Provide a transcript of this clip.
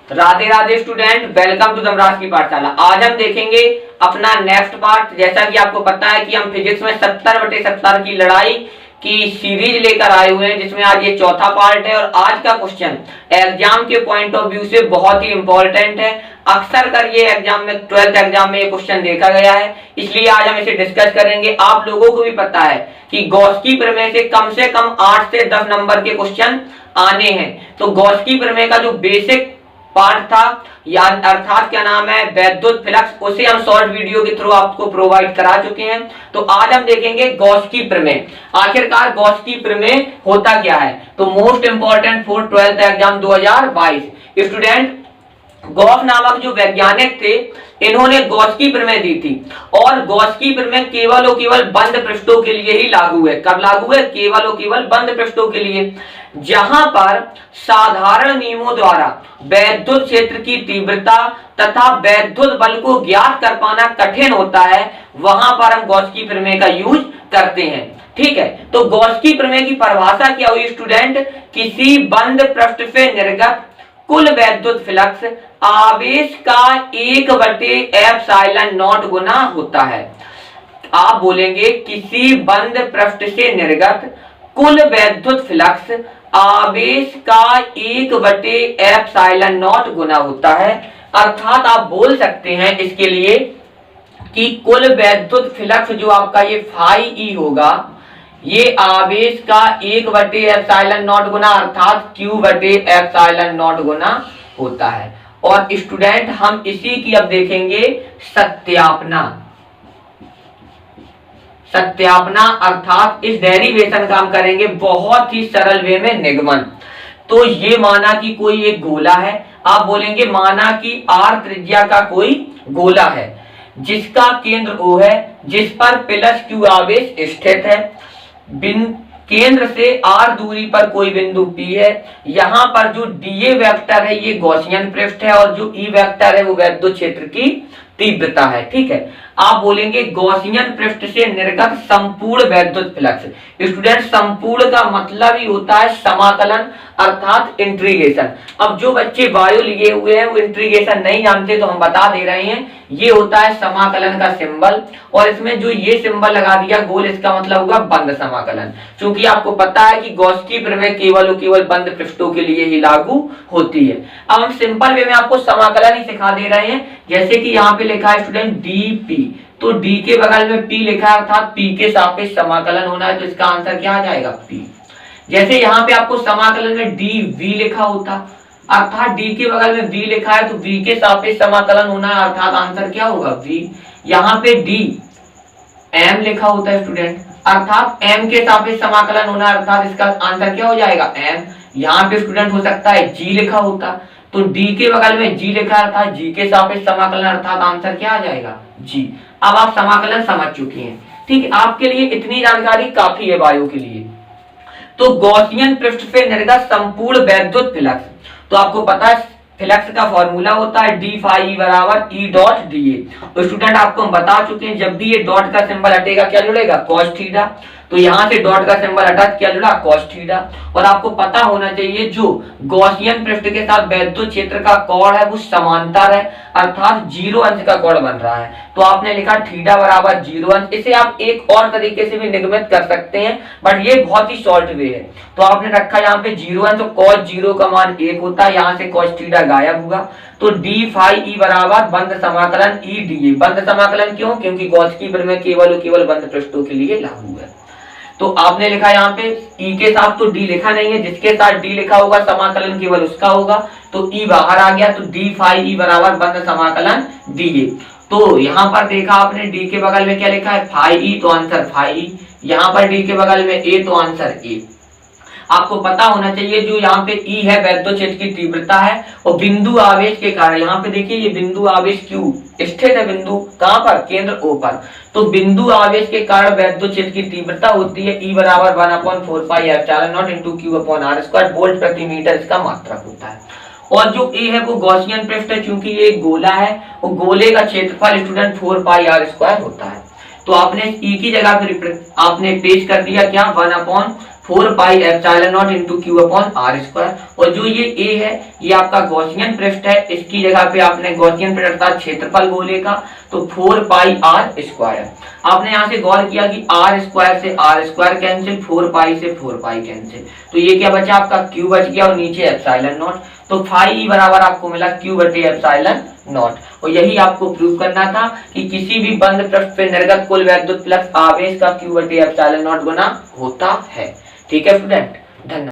Radhe Radhe student, welcome to Dhanraj की पाठशाला। आज हम देखेंगे अपना नेक्स्ट पार्ट। जैसा कि आपको पता है कि हम फिजिक्स में 70/70 की लड़ाई की सीरीज लेकर आए हुए हैं, जिसमें आज ये चौथा पार्ट है। और आज का क्वेश्चन एग्जाम के पॉइंट ऑफ व्यू से बहुत ही इंपॉर्टेंट है। अक्सर कर ये एग्जाम में 12th एग्जाम में ये क्वेश्चन देखा गया है, इसलिए आज हम इसे डिस्कस करेंगे। आप लोगों को भी पता है कि गॉस की प्रमेय से कम 8 से 10 नंबर के क्वेश्चन आने हैं। तो गॉस की प्रमेय का जो बेसिक पार्ट था, या अर्थात क्या नाम है, वैद्युत फ्लक्स, उसे हम शॉर्ट वीडियो के थ्रू आपको प्रोवाइड करा चुके हैं। तो आज हम देखेंगे गॉस की प्रमेय। आखिरकार गॉस की प्रमेय होता क्या है। तो most important for 12th exam 2022 student, Gauss नामक जो वैज्ञानिक थे, इन्होंने गॉस की प्रमेय दी थी। और गॉस की प्रमेय केवल और केवल बंद पृष्ठों के लिए ही लागू है। कब लागू है? केवल और केवल बंद पृष्ठों के लिए। जहां पर साधारण नियमों द्वारा वैद्युत क्षेत्र की तीव्रता तथा वैद्युत बल को ज्ञात कर पाना कठिन होता है, वहां पर हम गॉस की प्रमेय का यूज करते हैं। ठीक है, तो गॉस की प्रमेय की परिभाषा क्या हुई स्टूडेंट? किसी बंद पृष्ठ से निर्गत कुल वैद्युत फ्लक्स आवेश का 1/ε0 गुना होता है। आप बोलेंगे किसी बंद पृष्ठ से निर्गत कुल वैद्युत फ्लक्स आवेश का 1/ε0 गुना होता है। अर्थात आप बोल सकते हैं इसके लिए कि कुल वैद्युत फ्लक्स जो आपका ये फाई ई होगा, ये आवेश का 1/ε0 गुना अर्थात Q/ε0 गुना होता है। और स्टूडेंट हम इसी की अब देखेंगे सत्यापना अर्थात इस डेरिवेशन का हम करेंगे बहुत ही सरल वे में निगमन। तो ये माना कि कोई एक गोला है, आप बोलेंगे माना कि R त्रिज्या का कोई गोला है जिसका केंद्र O है, जिस पर +Q आवेश स्थित है। केंद्र से R दूरी पर कोई बिंदु P है। यहाँ पर जो dA वेक्टर है ये गॉसियन पृष्ठ है, और जो E वेक्टर है वो वैद्युत क्षेत्र की तीव्रता है। ठीक है, आप बोलेंगे गॉसियन पृष्ठ से निर्गत संपूर्ण वैद्युत फ्लक्स। स्टूडेंट, संपूर्ण का मतलब ही होता है समाकलन अर्थात इंटीग्रेशन। अब जो बच्चे बायो लिए हुए हैं वो इंटीग्रेशन नहीं जानते, तो हम बता दे रहे हैं, ये होता है समाकलन का सिंबल। और इसमें जो ये सिंबल लगा दिया गोल, इसका मतलब होगा बंद समाकलन। क्योंकि आपको पता है कि गॉस की प्रमेय केवल और केवल बंद पृष्ठों के लिए ही लागू होती है। अब हम सिंपल वे में आपको समाकलन ही सिखा दे रहे हैं। जैसे कि यहाँ पे लिखा है स्टूडेंट dP, तो D के बगल में P लिखा है अर्थात P के सापेक्ष समाकलन होना है, तो इसका आंसर क्या आ जाएगा? P। जैसे यहाँ पे आपको समाकलन में dV लिखा होता, अर्थात D के बगल में V लिखा है, तो V के सापेक्ष समाकलन होना है, अर्थात आंसर क्या होगा? V। यहाँ पे D M लिखा होता है स्टूडेंट, अर्थात M के सापेक्ष समाकलन होना है, अर्थात इसका आंसर क्या हो जाएगा? M। यहाँ पे स्टूडेंट हो सकता है G लिखा होता, तो D के बगल में G लिखा है, अर्थात G के सापेक्ष समाकलन, अर्थात आंसर क्या आ जाएगा? G। अब आप समाकलन समझ चुके हैं। ठीक है, आपके लिए इतनी जानकारी काफी है बायो के लिए। तो गॉसियन पृष्ठ से निर्गत संपूर्ण वैद्युत फ्लक्स, तो आपको पता है फ्लक्स का फॉर्मूला होता है d phi बराबर E डॉट dA। तो स्टूडेंट आपको हम बता चुके हैं, जब भी ये डॉट का सिंबल हटेगा क्या जुड़ेगा? cos theta. तो यहाँ से डॉट का सिंबल हटा क्या जुड़ा? cos theta. और आपको पता होना चाहिए जो गॉसियन पृष्ठ के साथ वैद्युत क्षेत्र का कोण है वो समांतर है, अर्थात 0 अंश का कोण बन रहा है। तो आपने लिखा थीटा बराबर 0 अंश। इसे आप एक और तरीके से भी निगमित कर सकते हैं, बट ये बहुत ही शॉर्ट वे है। तो आपने रखा यहाँ पे 0 अंश, तो cos 0 का मान 1 होता है, यहाँ से cos थीटा गायब होगा। तो d phi E बराबर बंद समाकलन E dA। बंद समाकलन क्यों? क्योंकि गॉस की प्रमेय केवल और केवल बंद पृष्ठों के लिए लागू है। तो आपने लिखा यहाँ पे E के साथ तो D लिखा नहीं है, जिसके साथ D लिखा होगा समाकलन केवल उसका होगा, तो E बाहर आ गया, तो d phi E बराबर बंद समाकलन dA। तो यहाँ पर देखा आपने D के बगल में क्या लिखा है? phi E, तो आंसर phi E। यहाँ पर D के बगल में A, तो आंसर A। आपको पता होना चाहिए जो यहाँ पे E है वैद्युत क्षेत्र की तीव्रता है, और बिंदु आवेश के कारण यहाँ पे देखिए ये बिंदु आवेश Q स्थित है, बिंदु कहाँ पर? केंद्र O पर। तो बिंदु आवेश के कारण वैद्युत क्षेत्र की तीव्रता होती है E बराबर 1/4πε0 × Q/r²। वोल्ट प्रति मीटर इसका मात्रक होता है। और जो A है वो गॉसियन पृष्ठ है, क्योंकि ये एक गोला है, और गोले का क्षेत्रफल स्टूडेंट 4πr² होता है। तो आपने E की जगह फिर आपने पेश कर दिया क्या? 1/4 4 pi epsilon not into q upon r square. और जो ये ए है ये आपका गॉसियन पृष्ठ है, इसकी जगह पे आपने गॉसियन पृष्ठ अर्थात क्षेत्रफल गोले का, तो 4 पाई आर स्क्वायर। आपने यहाँ से गौर किया कि आर स्क्वायर से आर स्क्वायर कैंसिल, 4 पाई से 4 पाई कैंसिल, तो ये क्या बचा आपका क्यू बच गया और नीचे एप्सिलॉन नॉट। तो फाई बराबर आपको मिला क्यू बटे एप्सिलॉन नॉट। और यही आपको प्रूव करना था कि किसी भी बंद पृष्ठ पे निर्गत कुल वैद्युत फ्लक्स आवेश का क्यू बटे एप्सिलॉन नॉट गुना होता है। ठीक है स्टूडेंट, धन्यवाद।